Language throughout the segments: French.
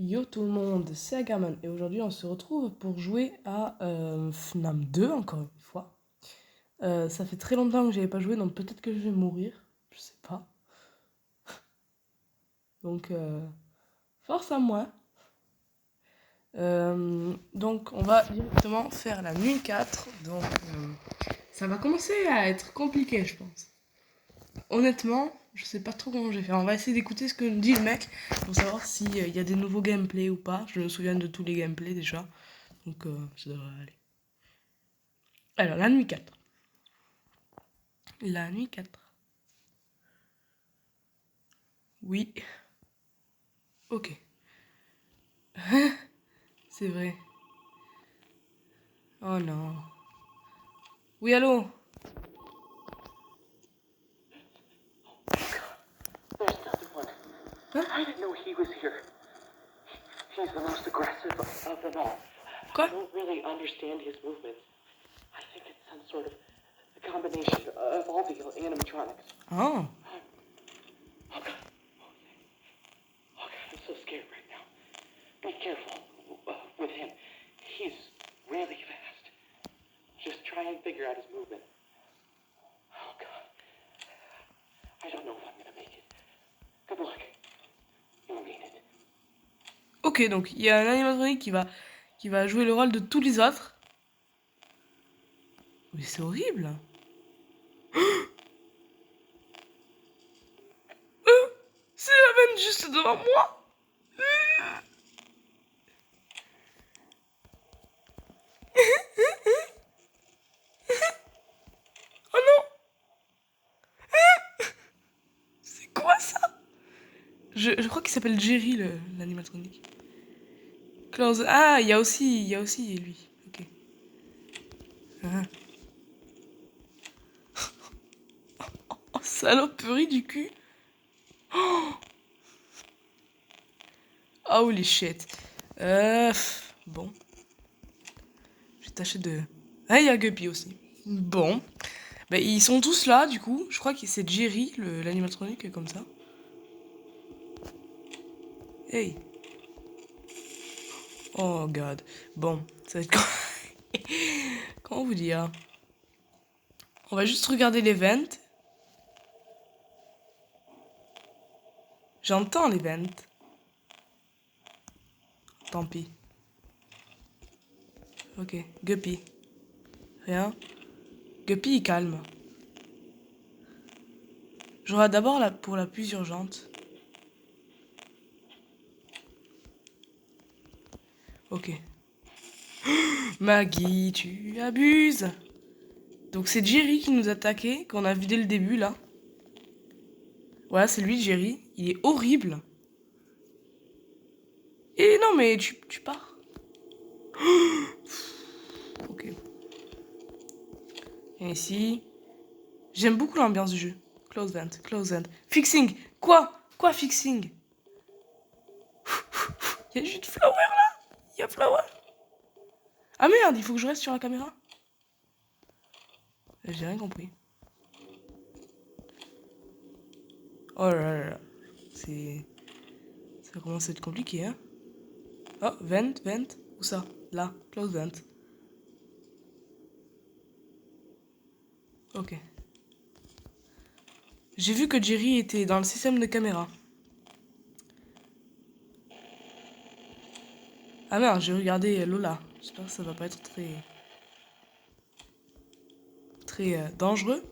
Yo tout le monde, c'est Agaman et aujourd'hui on se retrouve pour jouer à FNAM 2 encore une fois. Ça fait très longtemps que j'avais pas joué donc peut-être que je vais mourir, je sais pas. Donc force à moi. Donc on va directement faire la nuit 4, donc ça va commencer à être compliqué je pense. Honnêtement, je sais pas trop comment je vais faire. On va essayer d'écouter ce que nous dit le mec pour savoir s'il y a des nouveaux gameplays ou pas. Je me souviens de tous les gameplays déjà. Donc ça devrait aller. Alors, la nuit 4. La nuit 4. Oui. Ok. C'est vrai. Oh non. Oui, allô? There's another one. Huh? I didn't know he was here. He's the most aggressive of them all. Quoi? I don't really understand his movements. I think it's some sort of a combination of all the animatronics. Oh. Oh god. Oh god, I'm so scared right now. Be careful with him. He's really fast. Just try and figure out his movement. Oh god. I don't know if I'm gonna make it. Good luck. You'll need it. Ok, donc il y a un animatronique qui va jouer le rôle de tous les autres. Mais c'est horrible. C'est la veine juste devant moi. Oh non. C'est quoi ça? Je crois qu'il s'appelle Jerry, l'animatronique. Close. Ah, il y a aussi lui. Ok. Ah. Oh, saloperie du cul. Oh, holy shit. Bon. J'ai tâché de... Ah, il y a Guppy aussi. Bon. Bah, ils sont tous là, du coup. Je crois que c'est Jerry, l'animatronique, comme ça. Hey. Oh, God. Bon, ça va être... Comment vous dire? On va juste regarder l'event. J'entends l'event. Tant pis. Ok, Guppy. Rien. Guppy, il calme. J'aurai d'abord pour la plus urgente. Ok. Maggie, tu abuses. Donc c'est Jerry qui nous attaquait, qu'on a vu dès le début, là. Voilà, c'est lui, Jerry. Il est horrible. Et non, mais tu pars. Ok. Et ici... J'aime beaucoup l'ambiance du jeu. Close vent, close vent. Fixing. Quoi fixing? Il y a juste Flower, là. Il y a Flower. Ah merde, il faut que je reste sur la caméra. J'ai rien compris. Oh là là là. C'est... Ça commence à être compliqué, hein. Oh, vent. Où ça? Là, close vent. Ok. J'ai vu que Jerry était dans le système de caméra. Ah merde, j'ai regardé Lola. J'espère que ça va pas être très dangereux.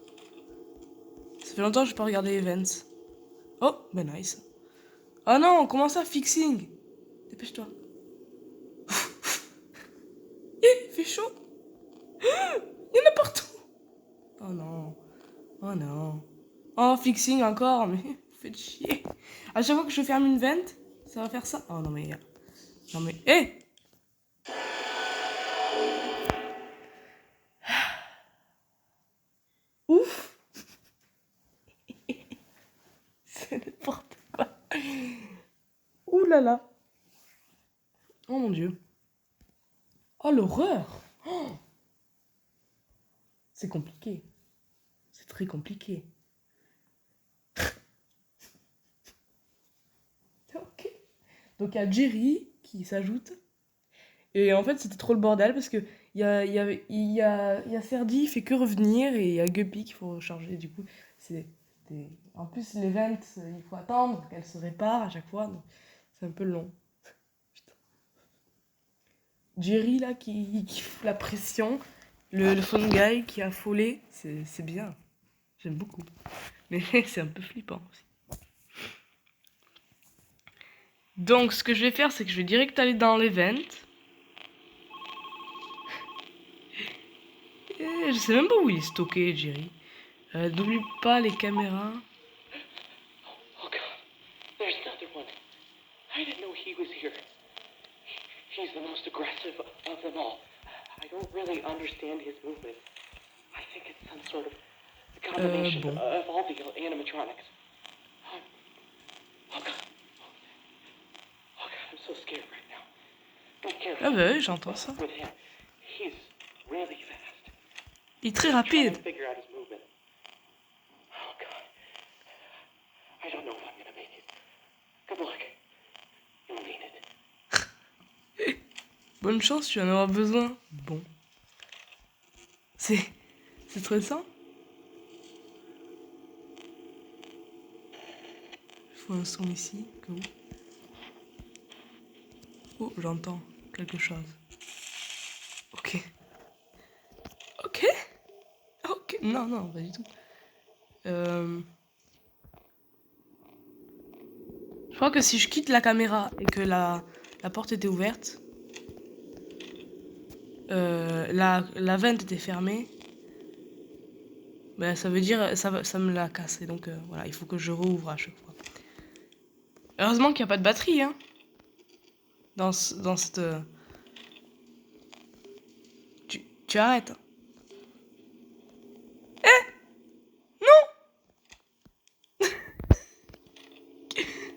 Ça fait longtemps que je n'ai pas regardé Events. Oh, ben nice. Oh non, comment ça, fixing? Dépêche-toi. Il fait chaud. Il y en a partout. Oh non. Oh non. Oh, fixing encore, mais faites chier. À chaque fois que je ferme une vente, ça va faire ça. Oh non mais... Non mais... Hé. Ouf. C'est n'importe quoi. Ouh là là. Oh mon dieu. Oh l'horreur. Oh. C'est compliqué. C'est très compliqué. Ok. Donc il y a Jerry qui s'ajoute. Et en fait, c'était trop le bordel parce que il y a Serdi, il fait que revenir et il y a Guppy qu'il faut recharger. Du coup, en plus, l'event, il faut attendre qu'elle se répare à chaque fois. Donc c'est un peu long. Putain. Jerry, là, qui fout la pression. Le fun guy qui est affolé. C'est bien. J'aime beaucoup. Mais c'est un peu flippant aussi. Donc, ce que je vais faire, c'est que je vais direct aller dans l'event. Et je sais même pas où il est stocké, Jerry. N'oublie pas les caméras. Oh God, there's another one. I didn't know he was here. He's the most aggressive of them all. I don't really understand his movement. I think it's some sort of combination Bon. of all the animatronics. Oh God. Oh God, I'm so scared right now. Be careful. Ah bah oui, j'entends ça. With him. He's really fast. Il est très Try rapide. and figure out his movement. Oh God. I don't know if I'm gonna make it. Good luck. You'll need it. Bonne chance, tu en auras besoin. Bon. C'est stressant. Il faut un son ici, que où. Oh, j'entends quelque chose. Ok. Ok. Ok. Non, non, pas du tout. Je crois que si je quitte la caméra et que la porte était ouverte, la vente était fermée, ben ça veut dire ça me l'a cassé. Donc voilà, il faut que je rouvre à chaque fois. Heureusement qu'il n'y a pas de batterie, hein. Dans cette... Tu arrêtes.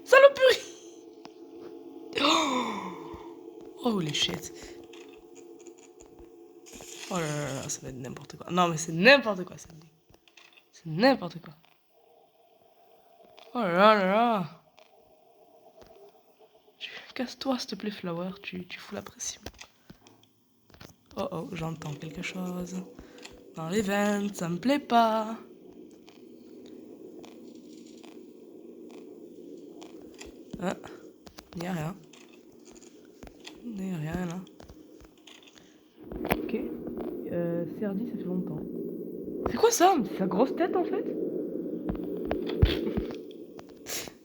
Saloperie. Oh les shit. Oh là là là, ça va être n'importe quoi. Non mais c'est n'importe quoi samedi. C'est n'importe quoi. Oh là là là. Casse-toi s'il te plaît Flower, tu fous la pression. Oh oh, j'entends quelque chose. Dans l'event, ça me plaît pas. Ah, y a rien. Y a rien là. Ok. Serdi, ça fait longtemps. C'est quoi ça? C'est sa grosse tête en fait?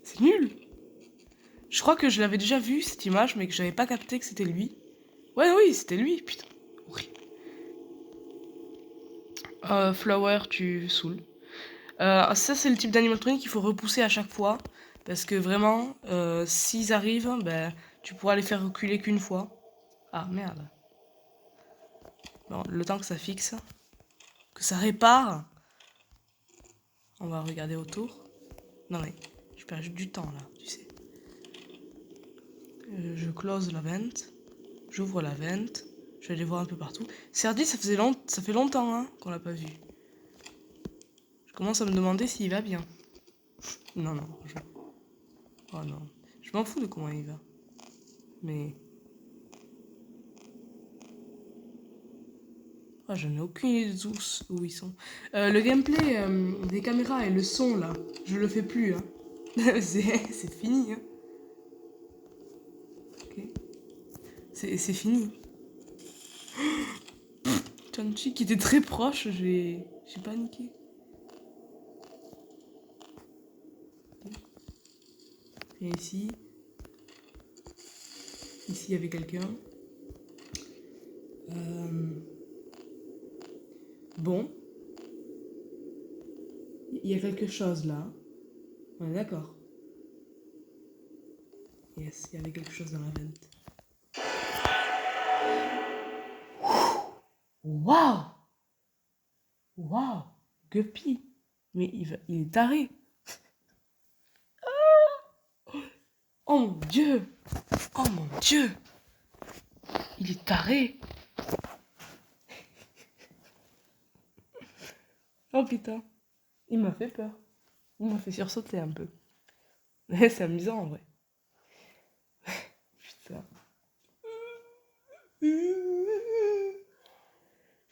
C'est nul. Je crois que je l'avais déjà vu cette image, mais que j'avais pas capté que c'était lui. Ouais, oui, c'était lui, putain. Horrible. Flower, tu saoules. Ça, c'est le type d'animatronique qu'il faut repousser à chaque fois. Parce que vraiment, s'ils arrivent, ben, tu pourras les faire reculer qu'une fois. Ah, merde. Bon, le temps que ça fixe, que ça répare, on va regarder autour. Non mais, je perds juste du temps là, tu sais. Je close la vente. J'ouvre la vente. Je vais aller voir un peu partout. Serdi, ça fait longtemps hein, qu'on l'a pas vu. Je commence à me demander s'il va bien. Non, non. Oh non. Je m'en fous de comment il va. Mais... Oh, je n'ai aucune idée où ils sont. Le gameplay des caméras et le son, là, je le fais plus. Hein. c'est fini. Hein. Ok. C'est fini. Chanchi qui était très proche, j'ai paniqué. Et ici. Ici, il y avait quelqu'un. Bon. Il y a quelque chose là. On est d'accord. Yes, il y avait quelque chose dans la vente. Waouh! Waouh! Guppy! Mais il est taré! Oh mon dieu! Oh mon dieu! Il est taré! Oh putain! Il m'a fait peur. Il m'a fait sursauter un peu. Mais c'est amusant en vrai. Ça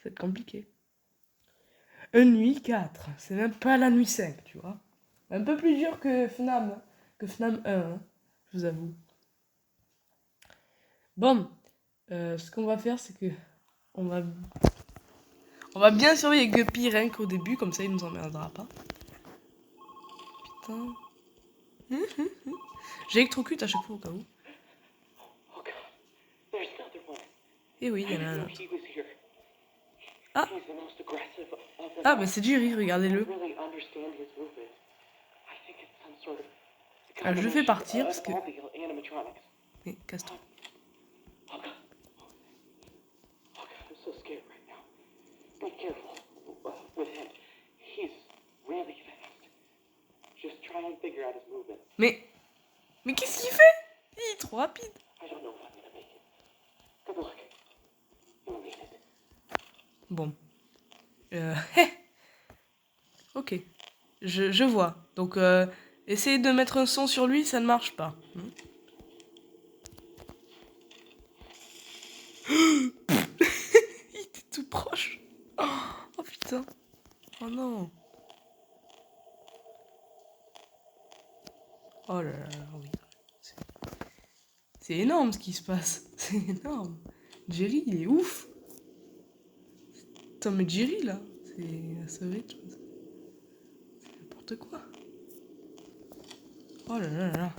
va être compliqué. Une nuit 4, c'est même pas la nuit 5, tu vois. Un peu plus dur que FNAM 1, hein, je vous avoue. Bon, ce qu'on va faire, c'est que on va bien surveiller Guppy rien qu'au début, comme ça il nous emmerdera pas. Putain. J'électrocute à chaque fois au cas où. Oh God, there's another one. Et oui, il y I en a un didn't know autre. he was here. Ah. He's the most aggressive of them Ah, all. bah c'est Jerry, I regardez-le. don't really understand his movement. I think it's some sort of Ah, je le fais combination partir parce of que... all the animatronics. Mais casse-toi. Oh God. Oh God, I'm so scared right now. Be careful with him. He's really fast. Just try and figure out his movement. Mais qu'est-ce qu'il fait? Il est trop rapide. I don't know if I'm gonna make it. Good luck. You'll need it. Bon. Ok. Je vois. Donc, essayer de mettre un son sur lui, ça ne marche pas. Il était tout proche. Oh putain. Oh non. Oh là là, oui. C'est énorme ce qui se passe. C'est énorme. Jerry, il est ouf. Putain, mais Jerry, là, c'est à ce rythme. C'est n'importe quoi. Oh là là là là.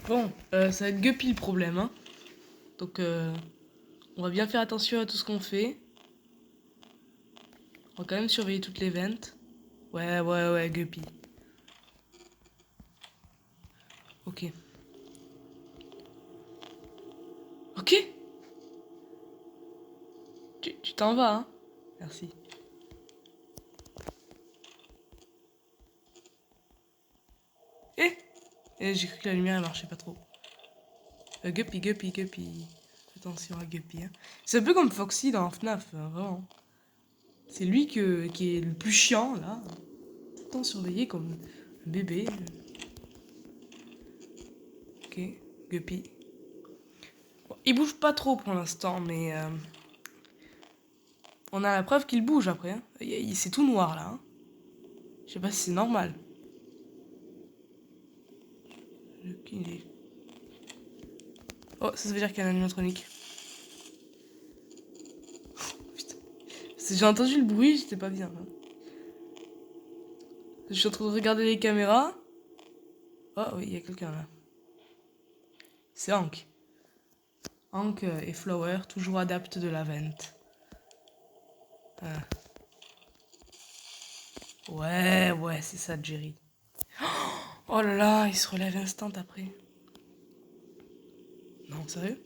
Bon, ça va être Guppy le problème, hein. Donc, on va bien faire attention à tout ce qu'on fait. On va quand même surveiller toutes les ventes. Ouais, Guppy. Ok. Ok. Tu t'en vas, hein. Merci. J'ai cru que la lumière elle marchait pas trop. Guppy. Attention à Guppy. Hein. C'est un peu comme Foxy dans FNAF, hein, vraiment. C'est lui qui est le plus chiant, là. Tout le temps surveillé comme un bébé. Ok, Guppy. Bon, il bouge pas trop pour l'instant, mais... on a la preuve qu'il bouge après. Hein. C'est tout noir, là. Hein. Je sais pas si c'est normal. Oh, ça veut dire qu'il y a un animatronique. Putain. J'ai entendu le bruit, j'étais pas bien. Hein. Je suis en train de regarder les caméras. Oh oui, il y a quelqu'un là. C'est Hank. Hank et Flower, toujours adaptent de la vente. Ouais, c'est ça, Jerry. Oh là là, il se relève instant après. Non, sérieux?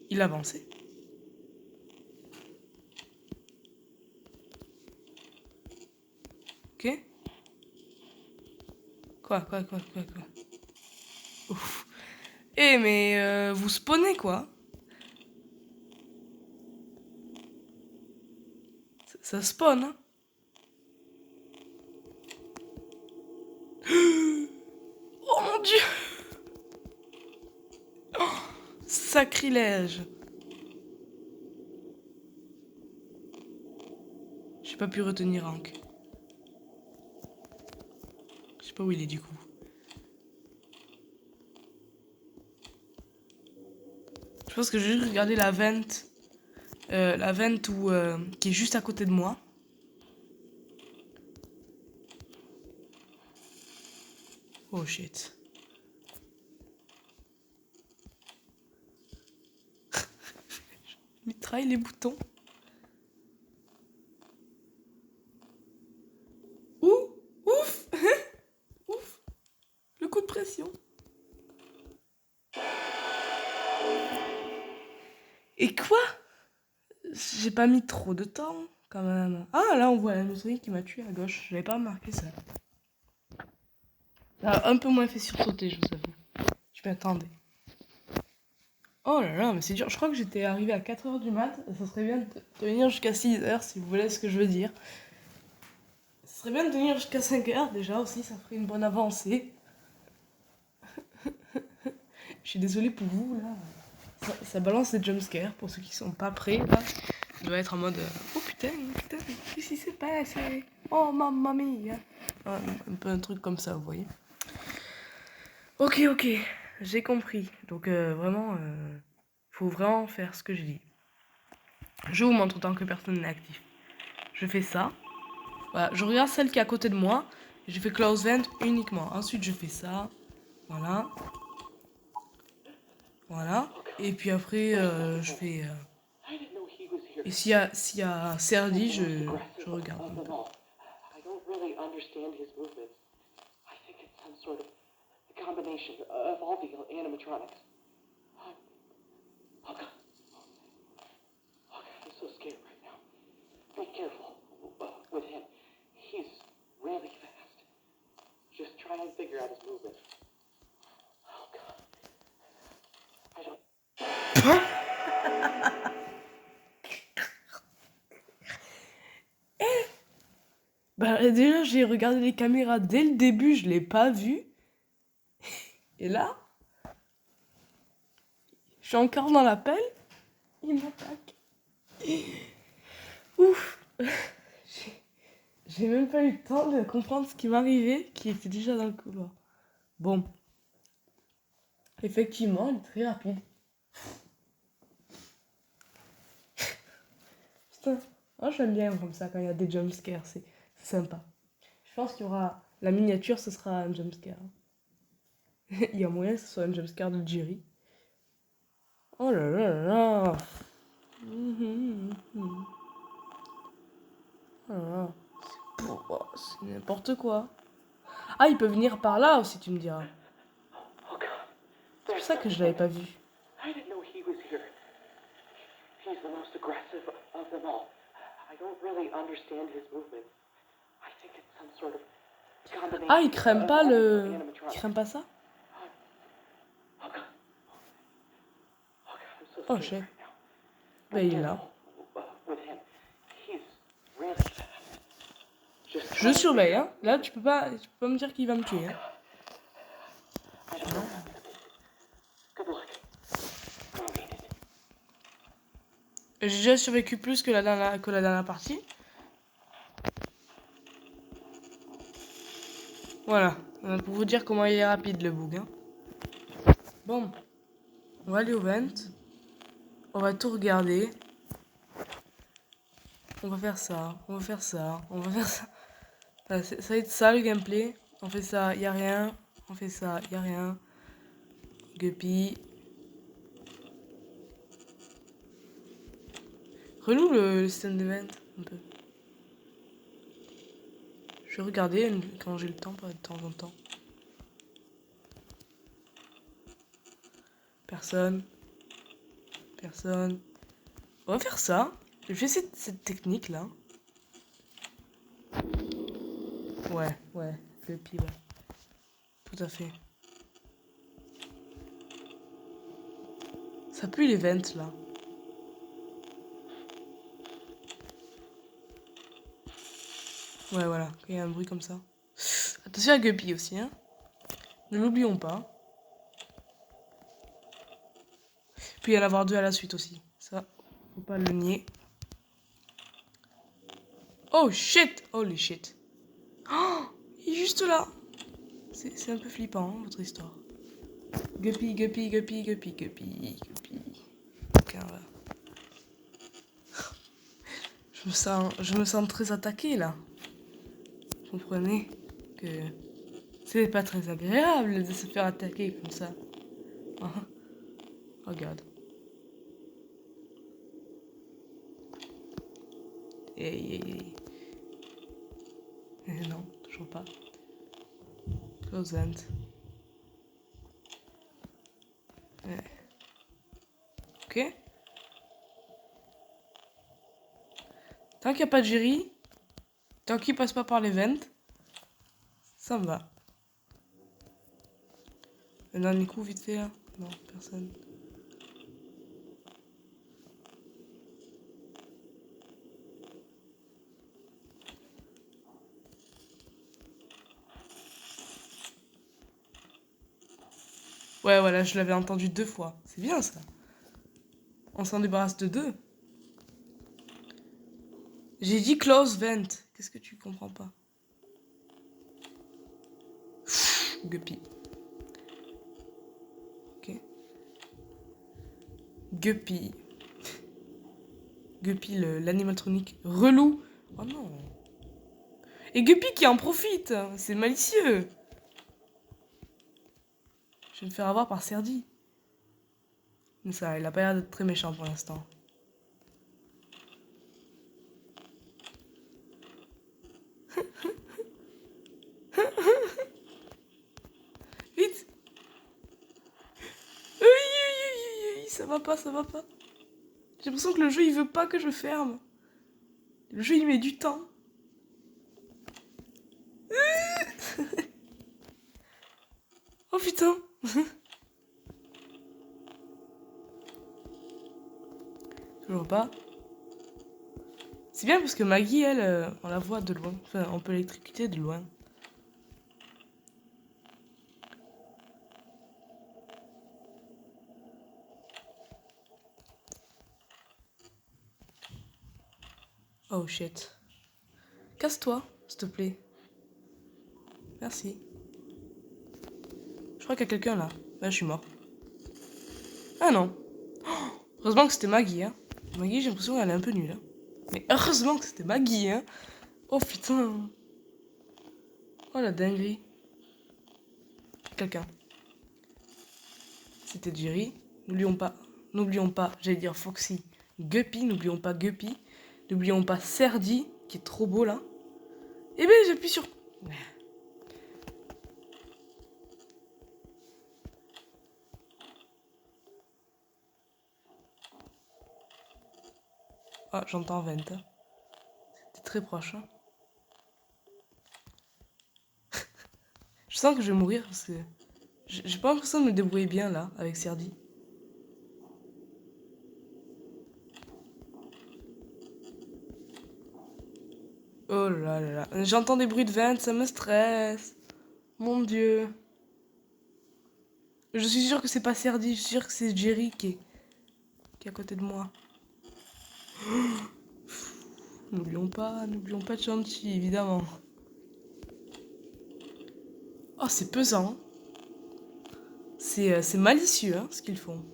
Il a avancé. Ok? Quoi? Ouf. Eh, mais vous spawnez quoi? Ça spawn, hein? Oh mon dieu! Oh, sacrilège! J'ai pas pu retenir Hank. Je sais pas où il est du coup. Je pense que j'ai juste regardé la vente. La vente qui est juste à côté de moi. Oh shit. Je mitraille les boutons. Ouh! Ouf! Ouf! Le coup de pression. Et quoi? J'ai pas mis trop de temps, quand même. Ah, là, on voit la musique qui m'a tué à gauche. J'avais pas remarqué ça. Ça a un peu moins fait sursauter, je vous avoue. Je m'attendais. Oh là là, mais c'est dur. Je crois que j'étais arrivé à 4h du mat. Ça serait bien de venir jusqu'à 6h, si vous voulez ce que je veux dire. Ça serait bien de venir jusqu'à 5h, déjà, aussi. Ça ferait une bonne avancée. Je suis désolée pour vous, là. Ça balance des jumpscares pour ceux qui sont pas prêts, là. Il doit être en mode oh putain, qu'est-ce qui s'est passé? Oh mamma mia! Un peu un truc comme ça, vous voyez. Ok, j'ai compris. Donc vraiment, faut vraiment faire ce que je dis. Je vous montre autant que personne n'est actif. Je fais ça. Voilà, je regarde celle qui est à côté de moi. Je fais close vent uniquement. Ensuite, je fais ça. Voilà. Voilà. Et puis après, je fais... I didn't know he was here. Et s'il y a Serdi, je regarde un Of peu. them all. I don't really understand his movements. I think it's some sort of combination of all the animatronics. Oh God. Oh God, I'm so scared right now. Be careful with him. He's really fast. Just try and figure out his movements. Oh God. I don't. Bah déjà, j'ai regardé les caméras dès le début, je l'ai pas vu. Et là, je suis encore dans l'appel, il m'attaque. Ouf. J'ai même pas eu le temps de comprendre ce qui m'arrivait, qui était déjà dans le couloir. Bon. Effectivement, il est très rapide. Putain. Oh, j'aime bien comme ça quand il y a des jumpscares, c'est sympa. Je pense qu'il y aura... La miniature, ce sera un jumpscare. Il y a moyen que ce soit un jumpscare de Jerry. Oh là là là là. Oh là là. C'est n'importe quoi. Ah, il peut venir par là aussi, tu me diras. Oh God. C'est pour ça que je l'avais pas vu. I didn't know he was here. He's the most aggressive of them all. I don't really understand his movements. I think it's some sort of combination. Ah, il crème pas of all the le... Il animatronics. crème pas ça? Oh God. Oh God, I'm so Oh, scared shit. right now. Bah, il est là. With him. He's really fast. Just Je surveille, hein. Là, tu peux pas me dire qu'il va me tuer, hein. I don't know. Good luck. J'ai déjà survécu plus que la dernière partie. Voilà. Pour vous dire comment il est rapide, le bug, hein. Bon. On va aller au vent. On va tout regarder. On va faire ça. On va faire ça. On va faire ça. Voilà, ça va être ça, le gameplay. On fait ça, y a rien. On fait ça, y a rien. Guppy. Relou le système de vent, un peu. Je vais regarder quand j'ai le temps, pas de temps en temps. Personne. Personne. On va faire ça. Je vais essayer cette technique là. Ouais. Guppy, ouais. Tout à fait. Ça pue les vents là. Ouais, voilà, quand il y a un bruit comme ça. Attention à Guppy aussi, hein. Ne l'oublions pas. Puis il y en a avoir deux à la suite aussi. Ça, faut pas le nier. Oh shit! Holy shit. Oh! Il est juste là. C'est un peu flippant, hein, votre histoire. Guppy. Ok, voilà. Je me sens très attaquée là. Vous comprenez que c'est pas très agréable de se faire attaquer comme ça. Regarde. Hey. Non, toujours pas. Close end. Ouais. Ok. Tant qu'il n'y a pas de jury, tant qu'il passe pas par les ventes, ça me va. Un dernier coup vite fait là. Non, personne. Ouais, voilà, je l'avais entendu 2 fois. C'est bien, ça. On s'en débarrasse de 2. J'ai dit close vent. Qu'est-ce que tu comprends pas? Guppy. Ok. Guppy. Guppy, l'animatronique relou. Oh non. Et Guppy qui en profite. C'est malicieux. Je vais me faire avoir par Serdi. Mais ça, il a pas l'air d'être très méchant pour l'instant. Vite. Ça va pas, ça va pas. J'ai l'impression que le jeu, il veut pas que je ferme. Le jeu, il met du temps. Oh putain. Toujours pas. C'est bien parce que Maggie, elle, on la voit de loin. Enfin, on peut l'électrocuter de loin. Oh shit. Casse-toi, s'il te plaît. Merci. Je crois qu'il y a quelqu'un là. Là, je suis mort. Ah non. Oh, heureusement que c'était Maggie, hein. Maggie, j'ai l'impression qu'elle est un peu nulle. Hein. Mais heureusement que c'était Maggie, hein. Oh putain. Oh la dinguerie. Quelqu'un. C'était Jerry. N'oublions pas, j'allais dire Foxy. Guppy, n'oublions pas Guppy. N'oublions pas Serdi, qui est trop beau là. Eh ben, j'appuie sur... Ah, j'entends Vent. Hein. C'était très proche. Hein. Je sens que je vais mourir parce que... J'ai pas l'impression de me débrouiller bien là, avec Serdi. Oh là là là. J'entends des bruits de Vent, ça me stresse. Mon dieu. Je suis sûre que c'est pas Serdi, je suis sûre que c'est Jerry qui est à côté de moi. N'oublions pas Chanty, évidemment. Oh, c'est pesant. C'est malicieux, hein, ce qu'ils font.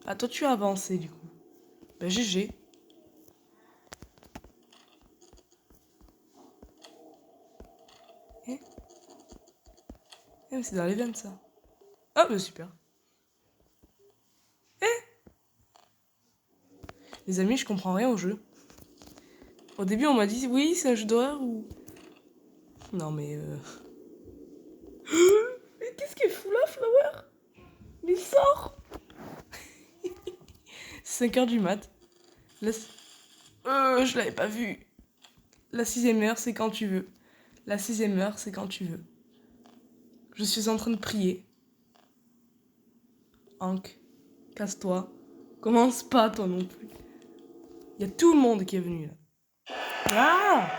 Ah, toi, tu as avancé, du coup. Ben, GG. Eh, mais c'est dans les veines, ça. Ah, ben, super. Les amis, je comprends rien au jeu. Au début, on m'a dit, oui, c'est un jeu d'horreur ou... Non, mais... Mais qu'est-ce qu'il fout là, Flower? Mais sors. C'est 5h du mat. Je l'avais pas vu. La 6ème heure, c'est quand tu veux. La 6ème heure, c'est quand tu veux. Je suis en train de prier. Hank, casse-toi. Commence pas, toi non plus. Il y a tout le monde qui est venu là. Ah!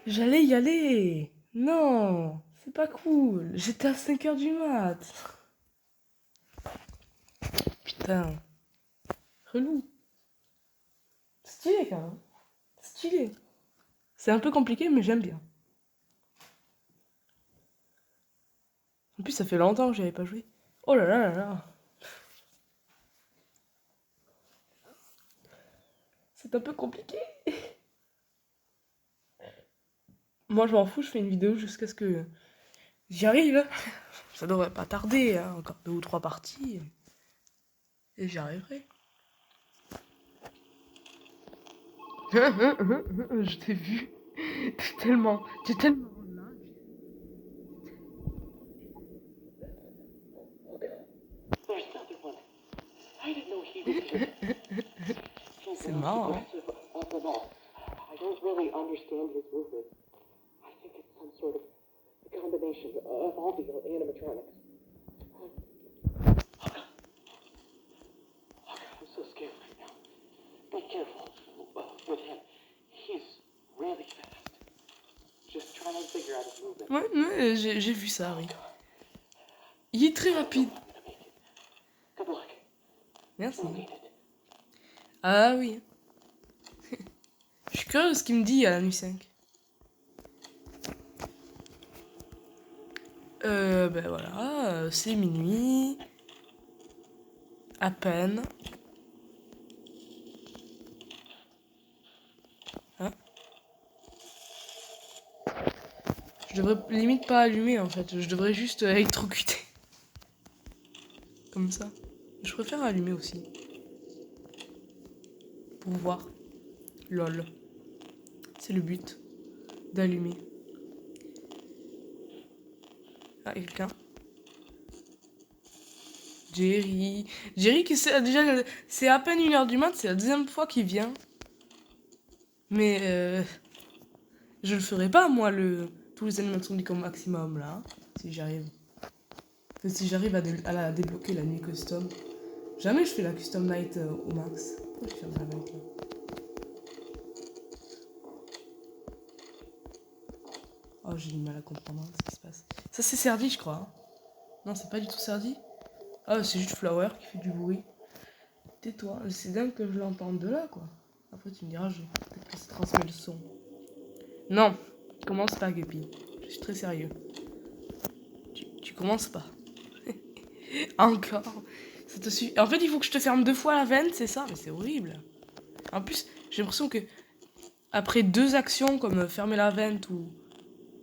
J'allais y aller. Non, c'est pas cool. J'étais à 5h du mat. Putain. Relou. Stylé quand même. Stylé. C'est un peu compliqué, mais j'aime bien. En plus, ça fait longtemps que j'y avais pas joué. Oh là là là là. C'est un peu compliqué. Moi, je m'en fous, je fais une vidéo jusqu'à ce que j'y arrive. Ça devrait pas tarder, hein. Encore 2 ou 3 parties. Et j'y arriverai. Je t'ai vu. T'es tellement... There's another one. I didn't know he was here. He's C'est the most marrant. Hein. aggressive of them all. I don't really understand his movement. I think it's some sort of combination of all the animatronics. I'm so scared right now. Be careful with him. He's really fast. Just try and figure out his movement. Ouais, j'ai vu ça, oui. Il est très rapide. Good luck. Merci. You'll need it. Ah oui. Je suis curieux de ce qu'il me dit à la nuit 5. Ben voilà, c'est minuit. À peine. Hein? Je devrais limite pas allumer en fait. Je devrais juste électrocuter. Comme ça. Je préfère allumer aussi. Pour voir. Lol. C'est le but. D'allumer. Ah, quelqu'un. Jerry. Jerry, qui c'est déjà. C'est à peine 1h du mat, c'est la deuxième fois qu'il vient. Mais je le ferai pas, moi, tous les animatroniques au maximum, là. Si j'arrive. Si j'arrive à la débloquer la nuit custom. Jamais je fais la custom night au max. Pourquoi je ferme la night là? Oh, j'ai du mal à comprendre ce qui se passe. Ça, c'est Serdi, je crois. Hein. Non, c'est pas du tout Serdi. Ah, c'est juste Flower qui fait du bruit. Tais-toi. C'est dingue que je l'entende de là, quoi. Après, tu me diras, peut-être que ça transmet le son. Non, commence pas, Guppy. Je suis très sérieux. Tu commences pas. Encore. Ça te suffit. En fait, il faut que je te ferme 2 fois la veine, c'est ça? Mais c'est horrible. En plus, j'ai l'impression que après 2 actions comme fermer la vente ou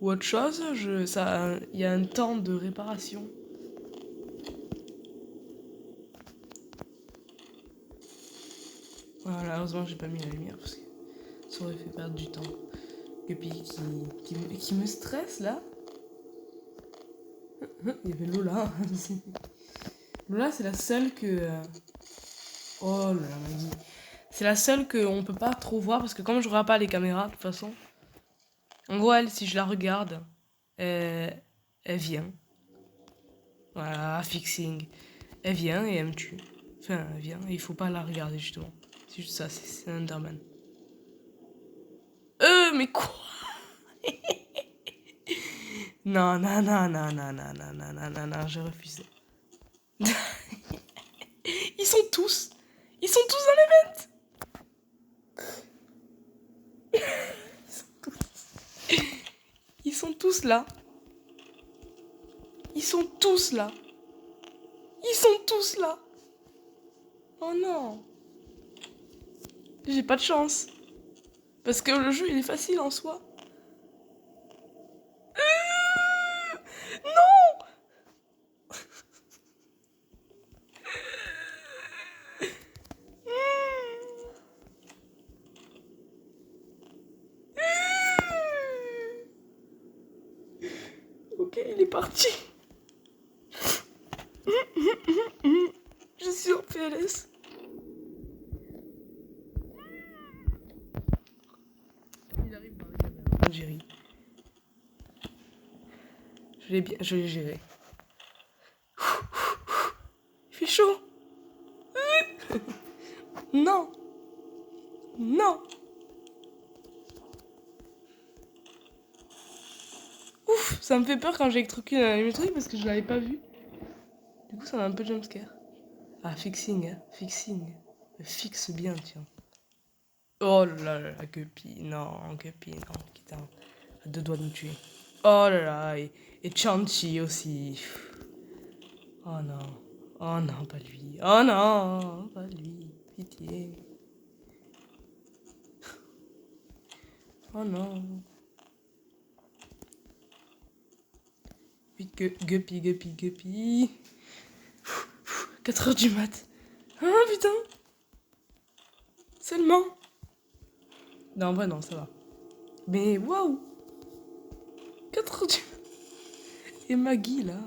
autre chose, il y a un temps de réparation. Voilà, heureusement j'ai pas mis la lumière parce que ça aurait fait perdre du temps. Et puis qui me stresse là. Il y avait Lola. Lola, c'est la seule que. Oh là là, Maggie. C'est la seule qu'on peut pas trop voir parce que comme je regarde pas les caméras de toute façon. En gros, elle, si je la regarde, elle vient. Voilà, fixing. Elle vient et elle me tue. Enfin, elle vient et il faut pas la regarder justement. C'est juste ça, c'est un Enderman. Mais quoi? Non, non, non, non, non, non, non, non, non, non, non, je refuse. Ils sont tous dans l'event. Ils sont tous là. Ils sont tous là. Ils sont tous là. Oh non. J'ai pas de chance. Parce que le jeu, il est facile en soi. Non. Ok, il est parti. Je suis en PLS. Il arrive dans la caméra. Jerry. Je l'ai géré. Il fait chaud. Non. Non. Ouf, ça me fait peur quand j'ai électrocuté le truc parce que je l'avais pas vu. Du coup, ça m'a un peu jumpscare. Ah, fixing, hein. Fixing. Fixe bien, tiens. Oh là là, Guppy, non, Guppy, non, putain, à 2 doigts de me tuer. Oh là là, et Chanchi aussi. Oh non, pas lui. Oh non, pas lui, pitié. Oh non. Vite, Guppy. 4h du mat. Ah putain. Seulement. Non, en vrai, non, ça va. Mais waouh. 4h du mat. Et Maggie, là.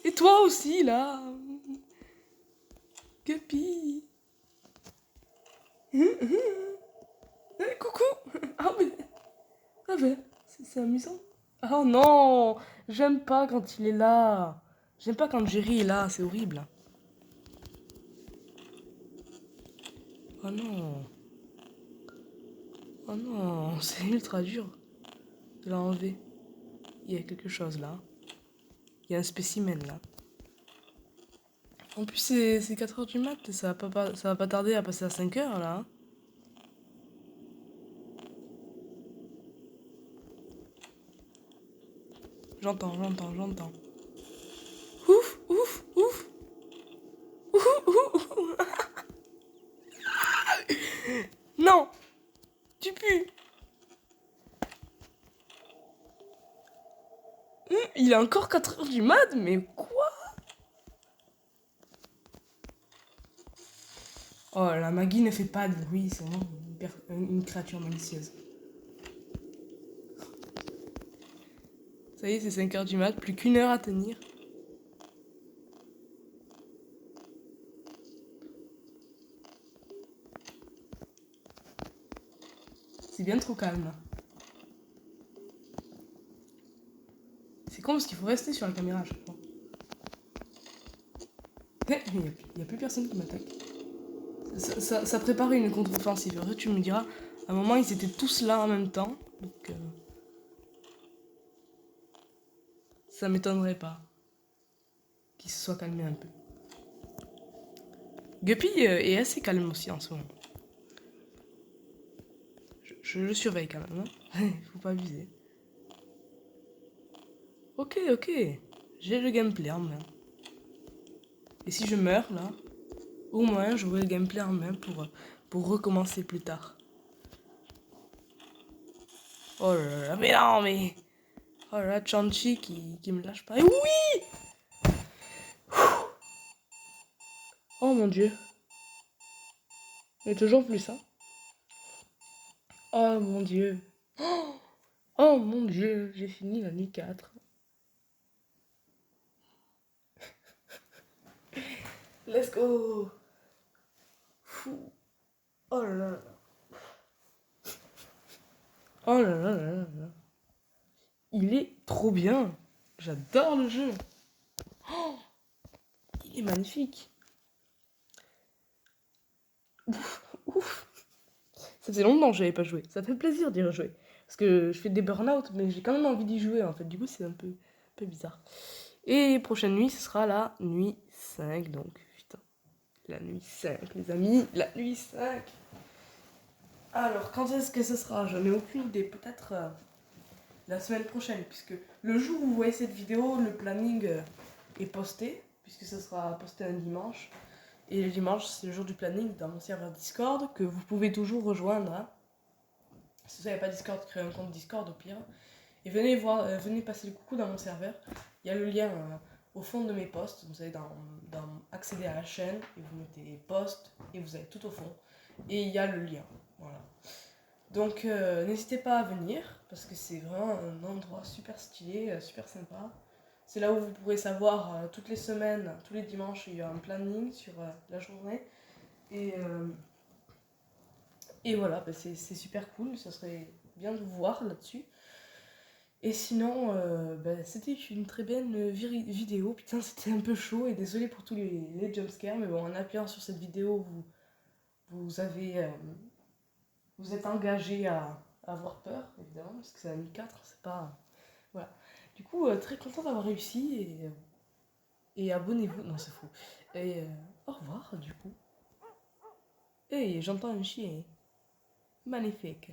Et toi aussi, là. Guppy. Coucou. Ah ben, c'est amusant. Oh non. J'aime pas quand il est là. J'aime pas quand Jerry est là, c'est horrible. Oh non. Oh non, c'est ultra dur de l'enlever. Il y a quelque chose là. Il y a un spécimen là. En plus, c'est 4h du mat, ça va pas tarder à passer à 5h là. Hein. J'entends. Ouf, ouf, ouf. Ouh, ouh, ouh. Non, tu pues. Il est encore 4h du mat, mais quoi? Oh, la Maggie ne fait pas de bruit, c'est vraiment une créature malicieuse. Ça y est, c'est 5h du mat, plus qu'1 heure à tenir. C'est bien trop calme là. C'est con parce qu'il faut rester sur la caméra à chaque fois. Il n'y a plus personne qui m'attaque. Ça préparait une contre-offensive. En fait, tu me diras, à un moment, ils étaient tous là en même temps. Donc, ça m'étonnerait pas qu'ils se soient calmés un peu. Guppy est assez calme aussi en ce moment. Je le surveille quand même. Hein. Faut pas abuser. Ok. J'ai le gameplay en main. Et si je meurs là, au moins j'aurai le gameplay en main pour recommencer plus tard. Oh là là, mais non, mais... Oh là là, Chanchi qui me lâche pas. Et oui! Oh mon dieu. Mais toujours plus ça. Oh mon dieu. Oh mon dieu, j'ai fini la nuit 4. Let's go. Fou. Oh là là. Oh là là là là. Il est trop bien. J'adore le jeu. Oh, il est magnifique. Ouf. Ça faisait longtemps que j'avais pas joué. Ça fait plaisir d'y rejouer. Parce que je fais des burn-out, mais j'ai quand même envie d'y jouer en fait. Du coup, c'est un peu bizarre. Et prochaine nuit, ce sera la nuit 5. Donc, putain. La nuit 5, les amis. La nuit 5. Alors, quand est-ce que ce sera? J'en ai aucune idée. Peut-être la semaine prochaine. Puisque le jour où vous voyez cette vidéo, le planning est posté. Puisque ce sera posté un dimanche. Et le dimanche, c'est le jour du planning dans mon serveur Discord que vous pouvez toujours rejoindre. Hein. Si vous n'avez pas Discord, créez un compte Discord au pire. Et venez voir, venez passer le coucou dans mon serveur. Il y a le lien au fond de mes posts. Vous allez dans accéder à la chaîne et vous mettez posts et vous avez tout au fond. Et il y a le lien. Voilà. Donc n'hésitez pas à venir parce que c'est vraiment un endroit super stylé, super sympa. C'est là où vous pourrez savoir toutes les semaines, tous les dimanches, il y a un planning sur la journée. Et voilà, bah c'est super cool, ça serait bien de vous voir là-dessus. Et sinon, bah, c'était une très belle vidéo. Putain, c'était un peu chaud et désolé pour tous les jumpscares, mais bon, en appuyant sur cette vidéo, vous avez... vous êtes engagé à avoir peur, évidemment, parce que c'est la nuit 4, c'est pas... Voilà. Du coup, très content d'avoir réussi et abonnez-vous. Non, c'est faux. Et au revoir, du coup. Et j'entends un chien. Magnifique.